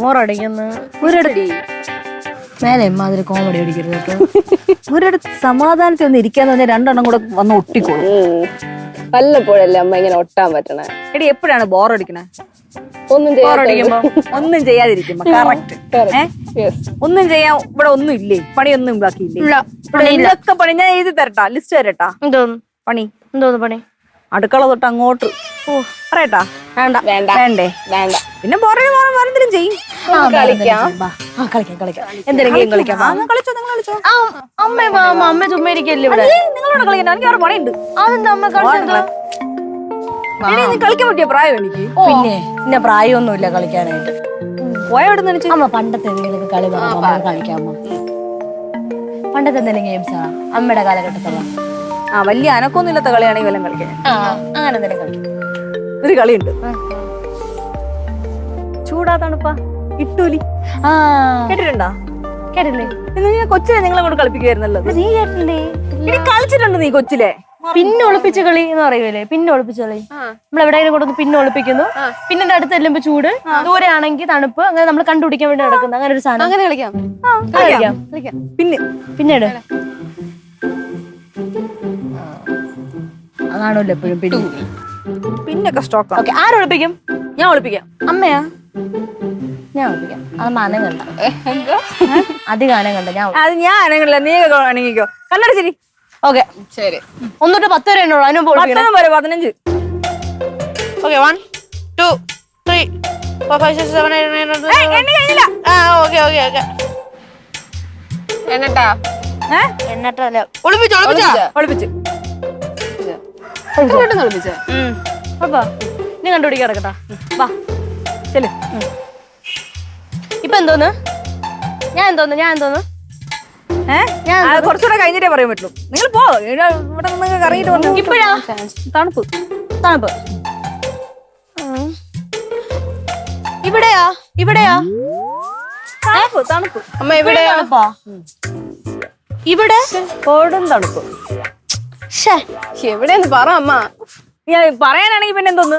ബോറടിക്കുന്നു ഒരിടടി മേലെ എമ്മാതിരി കോമഡി അടിക്കരുത് കേട്ടോ. ഒരിടത്ത് സമാധാനത്തിൽ ഒന്ന് ഇരിക്കാന്ന് പറഞ്ഞാൽ രണ്ടെണ്ണം കൂടെ വന്ന് ഒട്ടിക്കോളും. വല്ലപ്പോഴല്ലേ അമ്മ ഇങ്ങനെ ഒട്ടാൻ പറ്റണേ. എടി എപ്പോഴാണ് ബോറടിക്കണേ? ബോറടിക്കുമ്പോ ഒന്നും ചെയ്യാതിരിക്കുമ്പോ. കറക്റ്റ്. ഒന്നും ചെയ്യാൻ ഇവിടെ ഒന്നും ഇല്ലേ? പണിയൊന്നും ബാക്കിയില്ലേ? എന്തൊക്കെ പണി ഞാൻ എഴുതി തരട്ടാ, ലിസ്റ്റ് തരട്ടാ. എന്തോന്ന് പണി? എന്തോന്ന് പണി? അടുക്കള തൊട്ട് അങ്ങോട്ട് പറയട്ടാ. വേണ്ട വേണ്ട വേണ്ടേ? വേണ്ട. പിന്നെ എന്തെങ്കിലും ചെയ്യും. എന്തെങ്കിലും കളിക്കാം. കളിച്ചോ. അമ്മ ചുമ്മാ ഇരിക്കല്ലേ ഇവിടെ? നിങ്ങളോട് കളിക്കാൻ എനിക്ക് വേറെ പണിയുണ്ട്. അതെന്താ അമ്മ കളിച്ചെന്തോ? കളിക്കാൻ പറ്റിയ പ്രായം എനിക്ക്. പിന്നെ പ്രായമൊന്നുമില്ല കളിക്കാനായിട്ട്. പോയവിടുന്ന് അമ്മ പണ്ടത്തെ എന്തെങ്കിലും കളി കളിക്കാമോ? പണ്ടത്തെ എന്തെങ്കിലും ഗെയിംസാ അമ്മയുടെ കാലഘട്ടത്തിലുള്ള? വലിയ അനക്കൊന്നും ഇല്ലാത്ത കളിയാണെങ്കിൽ വല്ലതും കളിക്കാൻ. അങ്ങനെ എന്തെങ്കിലും കളിക്കും. ഒരു കളിയുണ്ട്, ചൂടാ തണുപ്പാ ഇട്ടൂലി. കേട്ടിട്ടുണ്ടോ? കേട്ടില്ലേ? കൊച്ചിലെ നിങ്ങളെ കൊണ്ട് കളിപ്പിക്കുവായിരുന്നല്ലോ. നീ കേട്ടില്ലേ? കളിച്ചിട്ടുണ്ട് നീ കൊച്ചിലെ? പിന്നെ ഒളിപ്പിച്ച കളി എന്ന് പറയുമല്ലേ? പിന്നെ ഒളിപ്പിച്ച കളി നമ്മൾ എവിടെയെങ്കിലും കൊണ്ടു പിന്നെ ഒളിപ്പിക്കുന്നു. പിന്നെ അടുത്ത് ചെല്ലുമ്പോ ചൂട്, ദൂരെ ആണെങ്കിൽ തണുപ്പ്. അങ്ങനെ നമ്മൾ കണ്ടുപിടിക്കാൻ വേണ്ടി നടക്കുന്നത്. അങ്ങനെ ഒരു സാധനം. അങ്ങനെ കളിക്കാം. പിന്നീട് അതാണല്ലോ എപ്പോഴും പിന്നൊക്കെ സ്റ്റോക്ക്. ഓക്കെ, ആരൊളിപ്പിക്കും? ഞാൻ ഒളിപ്പിക്കാം. അമ്മയാ? ഞാൻ ഒളിപ്പിക്കാം. അത് മാനം കണ്ട അധികം ആനം കണ്ട അത് ഞാൻ അനങ്ങില്ല, നീ അനങ്ങിക്കോ. കല്ലട ശരി. ഓക്കെ ശരി. 1 തൊട്ട് 10 വരെ ഉള്ളൂ. അതിന് 15. Okay, 1 2 3 4 5 6 7 8 9 okay okay okay. എന്നിട്ടാ എന്നിട്ടല്ല ഒളിപ്പിച്ചു. നീ കണ്ടുപിടിക്കാൻ കിടക്കട്ടാ. വാ ചെല്. ഇപ്പൊ എന്തോന്ന്? ഞാൻ എന്തോന്ന്? കുറച്ചുകൂടെ കഴിഞ്ഞിട്ടേ പറയാൻ പറ്റുള്ളൂ. നിങ്ങൾ പോ, ഇവിടെ നിന്ന് കറങ്ങിട്ട് വന്നു. ഇപ്പഴാ തണുപ്പ്. ഇവിടെയാ തണുപ്പ്. അമ്മ എവിടെയാ? ഇവിടെ കോടും തണുപ്പ്. എവിടെയെന്ന് പറ അമ്മ. ഞാൻ പറയാനാണെങ്കിൽ പിന്നെ എന്തോന്ന്,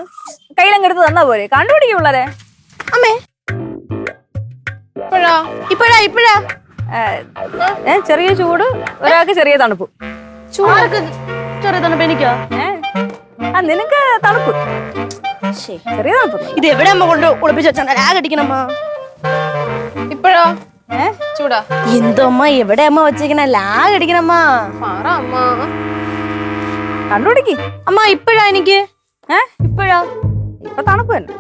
കയ്യിലങ്ങെടുത്ത് തന്നാ പോരെ. കണ്ടുപിടിക്കും പിള്ളേരെ. അമ്മേ ഇപ്പഴാ ചെറിയ ചൂട്, ഒരാൾക്ക് ചെറിയ തണുപ്പ്. ചൂടൊക്കെ ചെറിയ തണുപ്പ് എനിക്കോ? നിനക്ക് തണുപ്പ്, ചെറിയ തണുപ്പ്. ഇത് എവിടെ അമ്മ കൊണ്ട് ഒളിപ്പിച്ച് വെച്ചാൽ അടിക്കണമ്മ? ഇപ്പഴോ? ചൂടാ. എന്തോ അമ്മ എവിടെ അമ്മ വെച്ചേക്കണ? ലാഗ് അടിക്കണമ്മ. പറ അമ്മ. കണ്ടുപിടിക്ക് അമ്മ. ഇപ്പഴാ എനിക്ക്? ഇപ്പഴാ? ഇപ്പൊ തണുപ്പ് തന്നെ.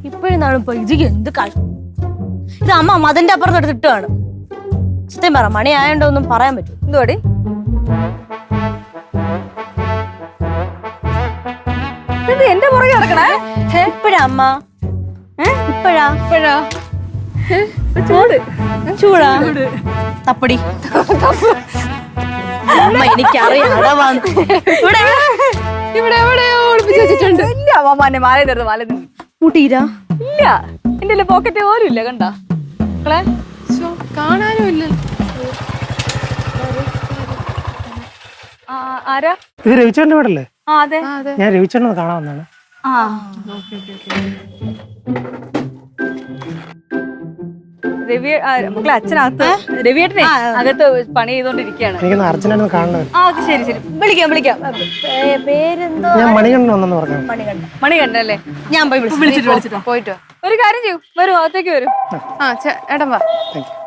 ഇപ്പഴും തണുപ്പ്. ഇത് എന്ത് ഇത് അമ്മ മതിന്റെ അപ്പുറത്ത് ഇട്ടാണ്. സത്യം പറ, മണി ആയണ്ടോ ഒന്നും പറയാൻ പറ്റും. എന്തുവാടി? ഇത് എന്റെ പുറകെ നടക്കണേ. ഇപ്പഴാ അമ്മ? ഇപ്പഴാ? ചൂടാ? തപ്പടി. അമ്മ എനിക്കറിയാം. ഇവിടെ എവിടെയോ ഒളിപ്പിച്ച് വെച്ചിട്ടുണ്ട്. ഇല്ല അമ്മ, മാല മുട്ടീരാ? ഇല്ല, എന്റെ പോക്കറ്റ് പോലും ഇല്ല. കണ്ടാ കാണാനും ഇല്ല. ആരാ? ഇത് രവിച്ചേട്ടന്റെ വീടല്ലേ? അതെ. ഞാൻ രവിച്ചേട്ടനെ കാണാൻ വന്നാണ്. മക്കളെ അച്ഛനകത്ത്, രവിയേട്ടനെ അകത്ത് പണി ചെയ്തോണ്ടിരിക്കുകയാണ്. എനിക്കൊന്ന് അർച്ചനെ കാണണം. ശരി വിളിക്കാം. പേരെന്തോ? ഞാൻ മണികണ്ഠൻ വന്നെന്ന് പറഞ്ഞു. മണികണ്ഠനല്ലേ? ഞാൻ പോയി വിളിച്ചിട്ടോ. പോയിട്ടോ. ഒരു കാര്യം ചെയ്യൂ, വരൂ, അകത്തേക്ക് വരൂ. ഏട്ടൻ വാ. Thank you.